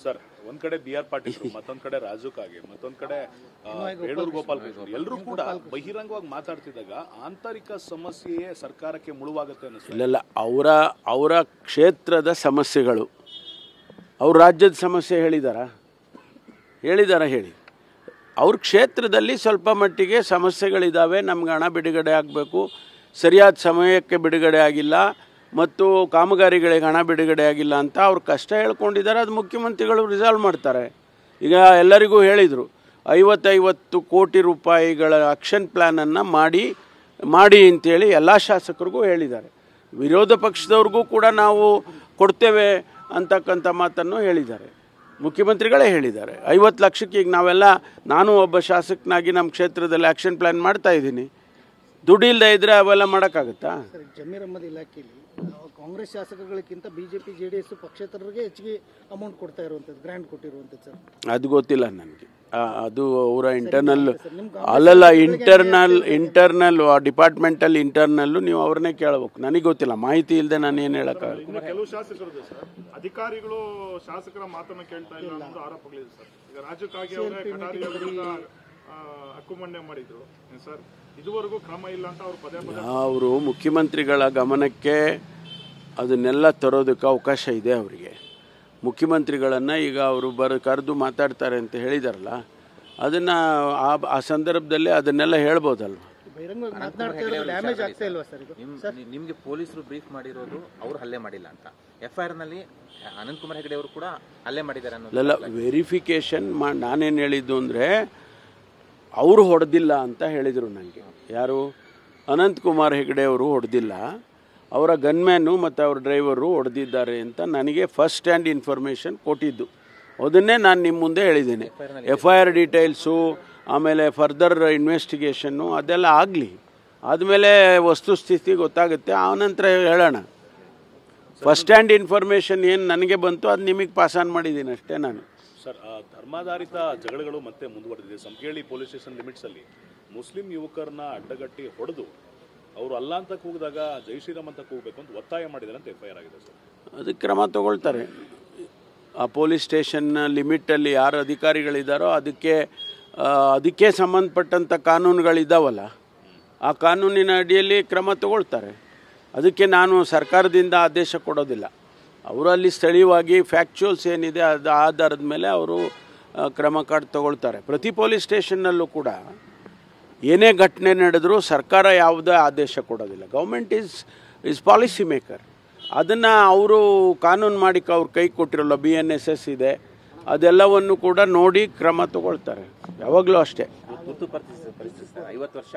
Sir ಒಂದ್ ಕಡೆ BR. Patil, ಮತ್ತೊಂದ್ ಕಡೆ ರಾಜು ಕಾಗೆ, ಮತ್ತೊಂದ್ ಕಡೆ ಬೇಳೂರು ಗೋಪಾಲ್ ಎಲ್ಲರೂ ಕೂಡ ಬಹಿರಂಗವಾಗಿ ಮಾತಾಡ್ತಿದ್ದಾಗ ಆಂತರಿಕ ಸಮಸ್ಯೆಯೇ ಸರ್ಕಾರಕ್ಕೆ ಮುಳುವಾಗುತ್ತೆ ಅನ್ನಿಸ್ತು. ಇಲ್ಲ, ಅವರ ಕ್ಷೇತ್ರದ ಸಮಸ್ಯೆಗಳು, ಅವ್ರ ರಾಜ್ಯದ ಸಮಸ್ಯೆ ಹೇಳಿದಾರ ಹೇಳಿ. ಅವ್ರ ಕ್ಷೇತ್ರದಲ್ಲಿ ಸ್ವಲ್ಪ ಮಟ್ಟಿಗೆ ಸಮಸ್ಯೆಗಳಿದ್ದಾವೆ, ನಮ್ಗೆ ಹಣ ಬಿಡುಗಡೆ ಆಗಬೇಕು, ಸರಿಯಾದ ಸಮಯಕ್ಕೆ ಬಿಡುಗಡೆ ಆಗಿಲ್ಲ ಮತ್ತು ಕಾಮಗಾರಿಗಳಿಗೆ ಹಣ ಬಿಡುಗಡೆ ಆಗಿಲ್ಲ ಅಂತ ಅವ್ರು ಕಷ್ಟ ಹೇಳ್ಕೊಂಡಿದ್ದಾರೆ. ಅದು ಮುಖ್ಯಮಂತ್ರಿಗಳು ರಿಸಾಲ್ವ್ ಮಾಡ್ತಾರೆ. ಈಗ ಎಲ್ಲರಿಗೂ ಹೇಳಿದರು 50 ಕೋಟಿ ರೂಪಾಯಿಗಳ ಆಕ್ಷನ್ ಪ್ಲ್ಯಾನನ್ನು ಮಾಡಿ ಅಂತೇಳಿ ಎಲ್ಲ ಶಾಸಕರಿಗೂ ಹೇಳಿದ್ದಾರೆ. ವಿರೋಧ ಪಕ್ಷದವ್ರಿಗೂ ಕೂಡ ನಾವು ಕೊಡ್ತೇವೆ ಅಂತಕ್ಕಂಥ ಮಾತನ್ನು ಹೇಳಿದ್ದಾರೆ. ಮುಖ್ಯಮಂತ್ರಿಗಳೇ ಹೇಳಿದ್ದಾರೆ. 50 ಲಕ್ಷಕ್ಕೆ ಈಗ ನಾನು ಒಬ್ಬ ಶಾಸಕನಾಗಿ ನಮ್ಮ ಕ್ಷೇತ್ರದಲ್ಲಿ ಆಕ್ಷನ್ ಪ್ಲ್ಯಾನ್ ಮಾಡ್ತಾಯಿದ್ದೀನಿ. ದುಡ್ಡು ಇಲ್ಲದೆ ಇದ್ದರೆ ಅವೆಲ್ಲ ಮಾಡೋಕ್ಕಾಗುತ್ತಾ? ಜಮೀರ್ ಅಹ್ಮದ್ ಇಲಾಖೆಯಲ್ಲಿ ಕಾಂಗ್ರೆಸ್ ಶಾಸಕಗಳಿಗಿಂತ ಬಿಜೆಪಿ JDS ಪಕ್ಷೇತರರಿಗೆ ಹೆಚ್ಚಿಗೆ ಅಮೌಂಟ್ ಕೊಡ್ತಾ ಇರುವಂಥದ್ದು, ಗ್ರ್ಯಾಂಟ್ ಕೊಟ್ಟಿರುವಂಥದ್ದು ಸರ್. ಅದು ಗೊತ್ತಿಲ್ಲ ನನಗೆ. ಅದು ಅವರ ಇಂಟರ್ನಲ್ ಡಿಪಾರ್ಟ್ಮೆಂಟಲ್ ಇಂಟರ್ನಲ್ಲು ನೀವು ಅವ್ರನ್ನೇ ಕೇಳಬೇಕು. ನನಗೆ ಗೊತ್ತಿಲ್ಲ, ಮಾಹಿತಿ ಇಲ್ಲದೆ ನಾನು ಏನು ಹೇಳೋಕ್ಕಾಗಲ್ಲ. ಕೆಲವು ಶಾಸಕರು ಅಧಿಕಾರಿಗಳು ಶಾಸಕರ ಮಾತನ್ನು ಕೇಳ್ತಾ ಇಲ್ಲ ಅನ್ನೋ ಆರೋಪಗಳಿದೆ ಸರ್. ಈಗ ರಾಜು ಕಾಗೆ ಅವರೇ ಕಟಾರಿಯ ವಿರುದ್ಧ ಹಕ್ಕುಮಂಡನೆ ಮಾಡಿದ್ರು ಸರ್, ಇದುವರೆಗೂ ಕ್ರಮ ಇಲ್ಲ ಅಂತ ಅವರು ಪದೇ ಅವರು ಮುಖ್ಯಮಂತ್ರಿಗಳ ಗಮನಕ್ಕೆ ಅದನ್ನೆಲ್ಲ ತರೋದಕ್ಕೆ ಅವಕಾಶ ಇದೆ ಅವರಿಗೆ. ಮುಖ್ಯಮಂತ್ರಿಗಳನ್ನು ಈಗ ಅವರು ಕರೆದು ಮಾತಾಡ್ತಾರೆ ಅಂತ ಹೇಳಿದಾರಲ್ಲ, ಅದನ್ನು ಆ ಸಂದರ್ಭದಲ್ಲಿ ಅದನ್ನೆಲ್ಲ ಹೇಳ್ಬೋದಲ್ವ. ನಿಮಗೆ ಪೊಲೀಸರು ಬ್ರೀಫ್ ಮಾಡಿರೋದು ಅವ್ರು ಹಲ್ಲೆ ಮಾಡಿಲ್ಲ ಅಂತ, FIR ನಲ್ಲಿ ಅನಂತ್ ಕುಮಾರ್ ಹೆಗಡೆ ಅವರು ಕೂಡ ಹಲ್ಲೆ ಮಾಡಿದ್ದಾರೆ ಅನ್ನೋಲ್ಲ. ವೆರಿಫಿಕೇಶನ್ ನಾನೇನು ಹೇಳಿದ್ದು ಅಂದರೆ ಅವರು ಹೊಡೆದಿಲ್ಲ ಅಂತ ಹೇಳಿದರು ನನಗೆ. ಯಾರು? ಅನಂತ್ ಕುಮಾರ್ ಹೆಗಡೆ ಅವರು ಹೊಡೆದಿಲ್ಲ, ಅವರ ಗನ್ಮ್ಯಾನು ಮತ್ತು ಅವ್ರ ಡ್ರೈವರು ಹೊಡೆದಿದ್ದಾರೆ ಅಂತ ನನಗೆ ಫಸ್ಟ್ ಹ್ಯಾಂಡ್ ಇನ್ಫಾರ್ಮೇಷನ್ ಕೊಟ್ಟಿದ್ದು. ಅದನ್ನೇ ನಾನು ನಿಮ್ಮ ಮುಂದೆ ಹೇಳಿದ್ದೇನೆ. FIR ಡೀಟೇಲ್ಸು, ಆಮೇಲೆ ಫರ್ದರ್ ಇನ್ವೆಸ್ಟಿಗೇಷನ್ನು ಅದೆಲ್ಲ ಆಗಲಿ, ಆದಮೇಲೆ ವಸ್ತುಸ್ಥಿತಿ ಗೊತ್ತಾಗುತ್ತೆ, ಆನಂತರ ಹೇಳೋಣ. ಫಸ್ಟ್ ಹ್ಯಾಂಡ್ ಇನ್ಫಾರ್ಮೇಷನ್ ಏನು ನನಗೆ ಬಂತು ಅದು ನಿಮಗೆ ಪಾಸ್ ಆನ್ ಮಾಡಿದ್ದೀನಿ ಅಷ್ಟೇ ನಾನು. ಸರ್, ಧರ್ಮಾಧಾರಿತ ಜಗಳಗಳು ಮತ್ತೆ ಮುಂದುವರೆದಿದೆ. ಸಂಕೇಳಿ ಪೊಲೀಸ್ ಸ್ಟೇಷನ್ ಲಿಮಿಟ್ಸಲ್ಲಿ ಮುಸ್ಲಿಂ ಯುವಕರನ್ನ ಅಡ್ಡಗಟ್ಟಿ ಹೊಡೆದು ಅವರು ಅಲ್ಲ ಅಂತ ಕೂಗಿದಾಗ ಜೈ ಶ್ರೀರಾಮ್ ಅಂತ ಕೂಗಬೇಕು ಅಂತ ಒತ್ತಾಯ ಮಾಡಿದ್ದಾರೆ ಅಂತ FIR ಆಗಿದೆ ಸರ್. ಅದಕ್ಕೆ ಕ್ರಮ ತಗೊಳ್ತಾರೆ. ಆ ಪೊಲೀಸ್ ಸ್ಟೇಷನ್ ಲಿಮಿಟಲ್ಲಿ ಯಾರು ಅಧಿಕಾರಿಗಳಿದ್ದಾರೋ ಅದಕ್ಕೆ ಸಂಬಂಧಪಟ್ಟಂಥ ಕಾನೂನುಗಳಿದ್ದಾವಲ್ಲ, ಆ ಕಾನೂನಿನ ಅಡಿಯಲ್ಲಿ ಕ್ರಮ ತಗೊಳ್ತಾರೆ. ಅದಕ್ಕೆ ನಾನು ಸರ್ಕಾರದಿಂದ ಆದೇಶ ಕೊಡೋದಿಲ್ಲ. ಅವರು ಅಲ್ಲಿ ಸ್ಥಳೀಯವಾಗಿ ಫ್ಯಾಕ್ಚುಯಲ್ಸ್ ಏನಿದೆ ಅದು ಆಧಾರದ ಮೇಲೆ ಅವರು ಕ್ರಮ ತಗೊಳ್ತಾರೆ. ಪ್ರತಿ ಪೊಲೀಸ್ ಸ್ಟೇಷನ್ನಲ್ಲೂ ಕೂಡ ಏನೇ ಘಟನೆ ನಡೆದರೂ ಸರ್ಕಾರ ಯಾವುದೇ ಆದೇಶ ಕೊಡೋದಿಲ್ಲ. Government is policy maker. ಅದನ್ನು ಅವರು ಕಾನೂನು ಮಾಡಿ ಅವ್ರು ಕೈ ಕೊಟ್ಟಿರಲ್ಲ, BNSS ಇದೆ, ಅದೆಲ್ಲವನ್ನು ಕೂಡ ನೋಡಿ ಕ್ರಮ ತಗೊಳ್ತಾರೆ. ಯಾವಾಗಲೂ ಅಷ್ಟೇ. 50 ವರ್ಷ